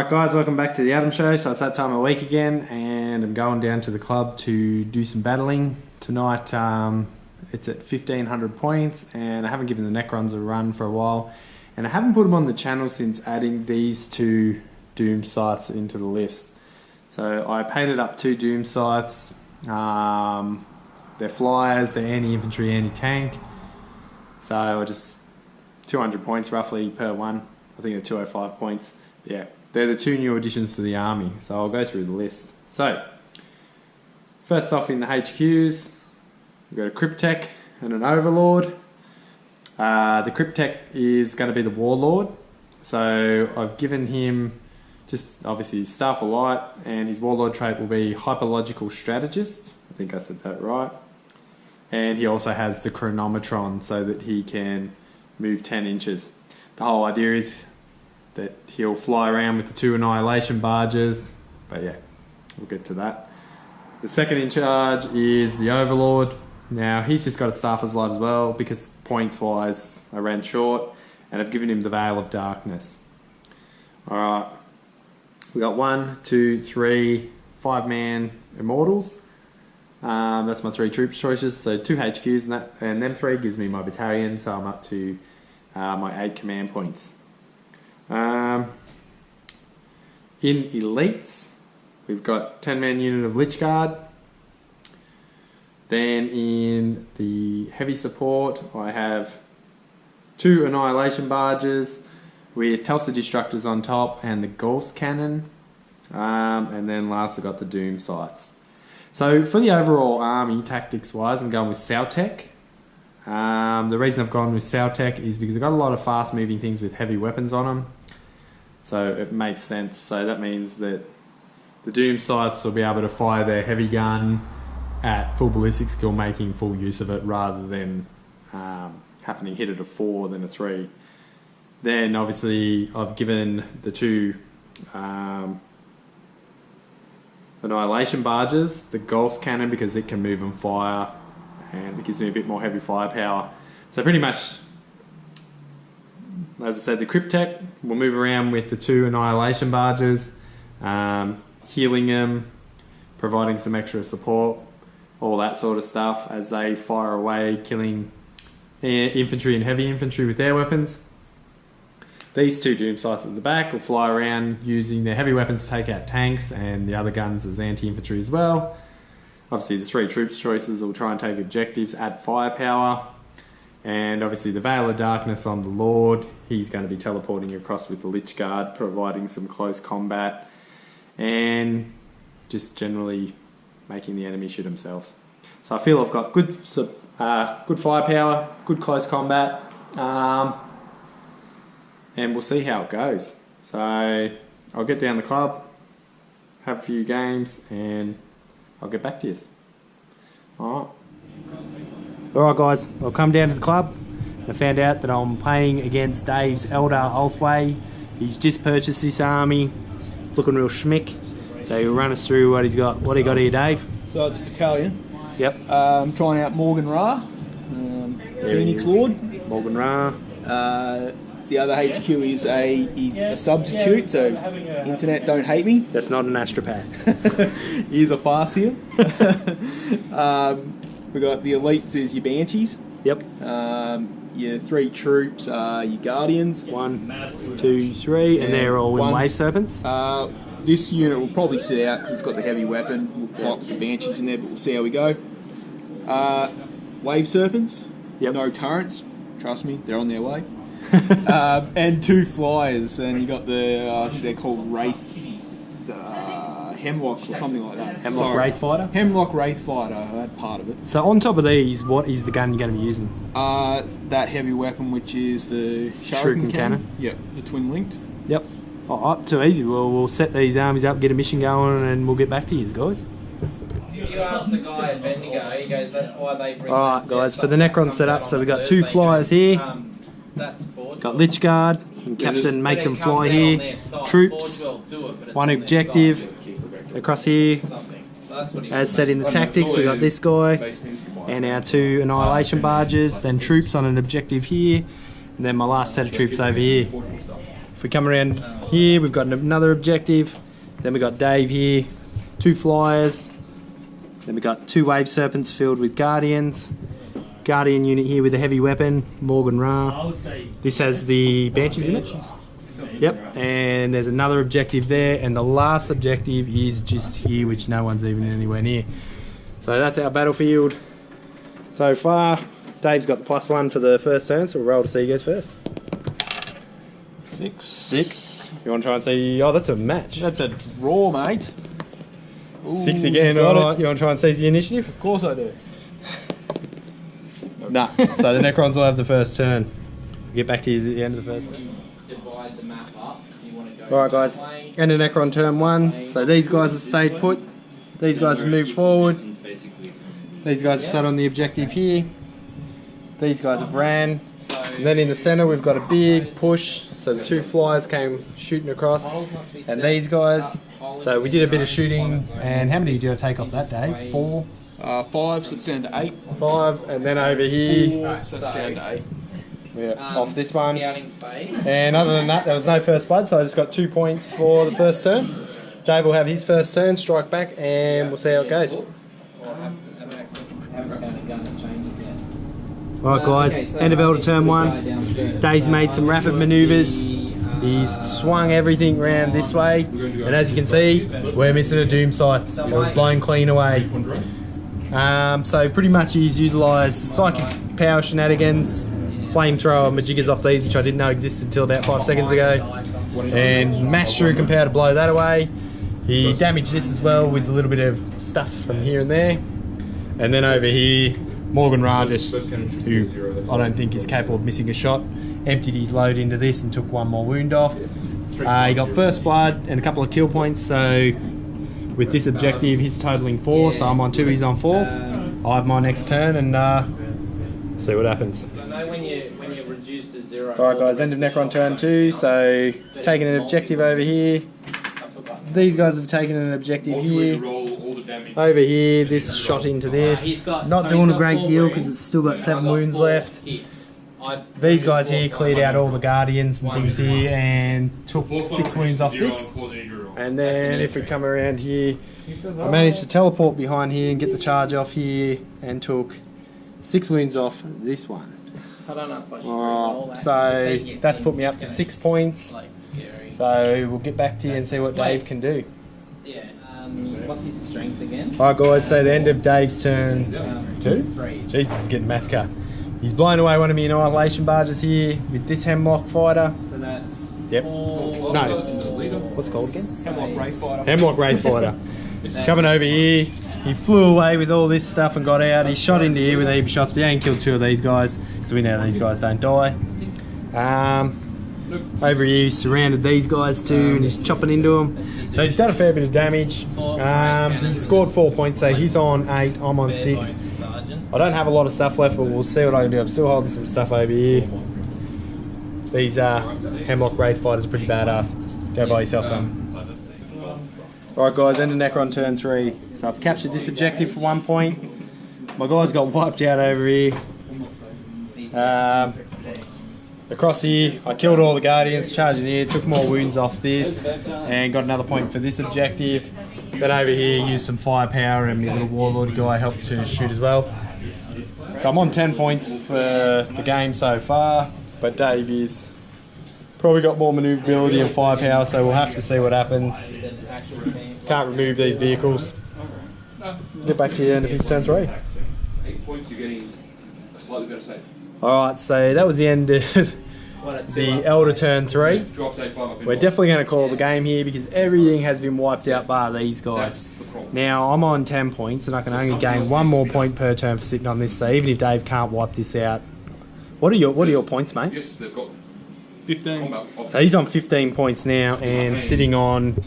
Alright guys, welcome back to the Adam Show. So it's that time of week again and I'm going down to the club to do some battling. Tonight it's at 1500 points and I haven't given the Necrons a run for a while. And I haven't put them on the channel since adding these two Doom sites into the list. So I painted up two Doom sites. They're flyers, they're anti-infantry, anti-tank. So just 200 points roughly per one. I think they're 205 points. Yeah, they're the two new additions to the army. So I'll go through the list. So, first off in the HQs, we've got a CRYPTEK and an OVERLORD. The CRYPTEK is going to be the WARLORD. So I've given him just obviously his Staff of Light, and his WARLORD trait will be Hyperlogical Strategist. I think I said that right. And he also has the CHRONOMETRON so that he can move 10 inches. The whole idea is that he'll fly around with the two Annihilation barges, but yeah, we'll get to that. The second in charge is the OVERLORD. Now he's just got a Staff of Light as well because points wise I ran short, and I've given him the Veil of Darkness. Alright, we got 1, 2, 3, 5-man Immortals. That's my 3 troops choices, so 2 HQs and them 3 gives me my battalion, so I'm up to my 8 command points. In elites, we've got 10-man unit of LYCHGUARD. Then in the heavy support, I have 2 Annihilation barges with TELSA destructors on top and the GAUSS cannon. And then last I've got the Doom sights. So for the overall army, tactics-wise, I'm going with SAUTEKH. The reason I've gone with SAUTEKH is because I've got a lot of fast-moving things with heavy weapons on them. So it makes sense. So that means that the Doom sights will be able to fire their heavy gun at full ballistic skill, making full use of it rather than having to hit it a 4 than a 3. Then obviously I've given the 2 Annihilation barges the GAUSS cannon because it can move and fire, and it gives me a bit more heavy firepower. So pretty much, as I said, the CRYPTEK will move around with the 2 Annihilation barges, healing them, providing some extra support, all that sort of stuff as they fire away, killing infantry and heavy infantry with their weapons. These 2 Doom sights at the back will fly around using their heavy weapons to take out tanks and the other guns as anti-infantry as well. Obviously the 3 troops choices will try and take objectives, add firepower. And obviously the Veil of Darkness on the Lord, he's going to be teleporting across with the LYCHGUARD, providing some close combat and just generally making the enemy shoot themselves. So I feel I've got good firepower, good close combat, and we'll see how it goes. So I'll get down the club, have a few games, and I'll get back to you. Alright guys, I'll come down to the club. I found out that I'm playing against Dave's Eldar ULTHWE. He's just purchased this army. It's looking real schmick. So he'll run us through what he's got. What do you got here, Dave? So it's a battalion. Yep. I'm trying out Morgan Ra, Phoenix Lord. Morgan Ra. The other HQ is a substitute, so internet don't hate me. That's not an astropath. He's a Farseer. We got the elites is your Banshees. Yep. Your 3 troops are your Guardians. 1, 2, 3, and they're all in Wave Serpents. This unit will probably sit out because it's got the heavy weapon. We'll pop the Banshees in there, but we'll see how we go. Wave Serpents. Yep. No turrets. Trust me, they're on their way. And 2 flyers, and you got the I think they're called Wraith Hemlock or something like that. Hemlock Wraith Fighter? Hemlock Wraith Fighter, that part of it. So on top of these, what is the gun you're going to be using? That heavy weapon, which is the Shuriken cannon? Yep, the twin linked. Yep. Alright, too easy. Well, we'll set these armies up, get a mission going, and we'll get back to you guys. You asked the guy at Bendigo, he goes, that's why they bring... Alright guys, for the Necron setup, so we've got 2 flyers here. Got LYCHGUARD and Captain make them fly here. Troops, 1 objective across here. As said in the tactics, we got this guy and our 2 Annihilation barges, then troops on an objective here, and then my last set of troops over here. we come around here, we've got another objective. Then we've got Dave here, 2 flyers. Then we've got 2 wave serpents filled with guardians. Guardian unit here with a heavy weapon, Morgan Ra. This has the banshees in it. Yep, and there's another objective there, and the last objective is just here, which no one's even anywhere near. So that's our battlefield so far. Dave's got the +1 for the first turn, so we'll roll to see who goes first. 6. You want to try and see? Oh, that's a match. That's a draw, mate. Ooh, 6 again. Alright, you want to try and seize the initiative? Of course I do. Nah. So the Necrons will have the first turn. We'll get back to you at the end of the first turn. Divide the map up. So you want to go Alright guys, end of Necron turn 1. So these guys have stayed put. These guys have moved forward. These guys have sat on the objective here. These guys have ran. And then in the centre we've got a big push. So the 2 flyers came shooting across. And these guys. So we did a bit of shooting. And how many did you take off that, Dave? 4? 5, so it's down to 8. 5. And then over here. So it's down to 8. Yeah, off this one. Scouting phase. And other than that, there was no first blood, so I just got 2 points for the first turn. Dave will have his first turn, strike back, and we'll see how it goes. Alright guys, end of Elder turn 1. Dave's made some rapid manoeuvres. He's swung everything around this way. And as you can see, we're missing a Doom Scythe. It was blown clean away. So pretty much he's utilised psychic power shenanigans, flamethrower majiggers off these, which I didn't know existed until about 5 seconds ago, and mass shuriken power to blow that away. He damaged this as well with a little bit of stuff from here and there. And then over here, Morgan Ra, who I don't think is capable of missing a shot, emptied his load into this and took 1 more wound off. He got first blood and a couple of kill points, so with this objective he's totaling 4, so I'm on 2, he's on 4. I have my next turn and see what happens. When you reduce to 0. Alright guys, end of Necron turn 2, so taking an objective over here. These guys have taken an objective here. Over here, this shot into this. Not doing a great deal because it's still got 7 wounds left. These guys here cleared out all the guardians and things here and took 6 wounds off this. And then if we come around here, I managed to teleport behind here and get the charge off here and took 6 wounds off this one. I don't know if I should roll that. So that's put me up to 6 points. So we'll get back to you and see what Dave can do. Yeah. What's his strength again? Alright guys, so the end of Dave's turn 2. Jesus, is getting massacre. He's blown away one of my Annihilation barges here with this Hemlock fighter. So that's... Yep. No. What's it called again? Hemlock Wraith Fighter. Hemlock Wraith Fighter. Coming over here. He flew away with all this stuff and got out. He shot into here with heap shots, but he ain't killed 2 of these guys because we know these guys don't die. Over here he's surrounded these guys too and he's chopping into them. So he's done a fair bit of damage. He scored 4 points, so he's on 8, I'm on 6. I don't have a lot of stuff left, but we'll see what I can do. I'm still holding some stuff over here. These Hemlock Wraith Fighters are pretty badass. Go buy yourself some. Alright guys, end of Necron turn 3. So I've captured this objective for 1 point. My guys got wiped out over here. Across here, I killed all the Guardians, charging here, took more wounds off this, and got another point for this objective. Then over here, used some firepower, and my little Warlord guy helped to shoot as well. So I'm on 10 points for the game so far, but Dave is probably got more manoeuvrability and firepower, so we'll have to see what happens. Can't remove these vehicles. Get back to the end of his turn 3. 8 points, you're getting a slightly better save. Alright, so that was the end of the Elder turn 3. We're definitely going to call the game here because everything has been wiped out bar these guys. Now I'm on 10 points and I can only gain 1 more point per turn for sitting on this, so even if Dave can't wipe this out. What are your points, mate? Yes, they've got 15. So he's on 15 points now and sitting on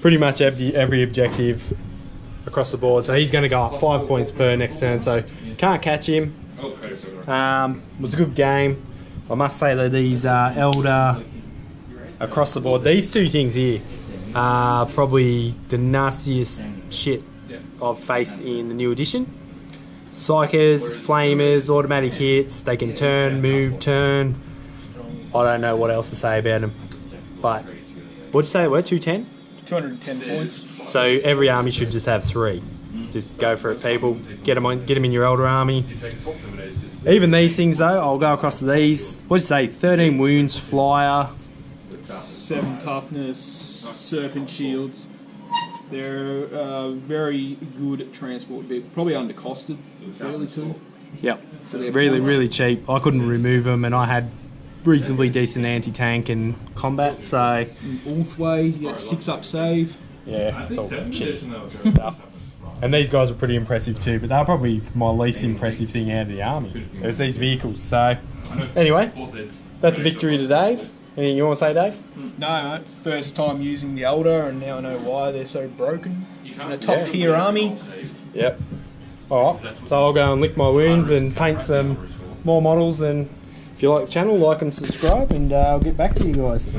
pretty much every objective across the board. So he's going to go up 5 points per next turn, so can't catch him. It was a good game. I must say that these Eldar across the board, these 2 things here are probably the nastiest shit I've faced in the new edition. Psychers, Flamers, automatic hits, they can turn, move, turn. I don't know what else to say about them. But what'd you say they were? 210? 210 points. So every army should just have 3. Just go for it, people. Get them in your Eldar army. Even these things though, I'll go across to these. What'd you say? 13 wounds, flyer. 7 toughness, serpent shields. They're very good transport. They're probably undercosted, fairly too. Yep. So really cheap. I couldn't remove them, and I had reasonably decent anti-tank and combat. So ULTHWE, you get 6-up save. Yeah, it's all cheap stuff. And these guys were pretty impressive too, but they're probably my least impressive thing out of the army. It was these vehicles. So anyway, that's a victory to Dave. Anything you want to say, Dave? No, mate. First time using the Eldar, and now I know why they're so broken. In a top tier army. Yep. Alright, so I'll go and lick my wounds and paint some more models, and if you like the channel, like and subscribe, and I'll get back to you guys.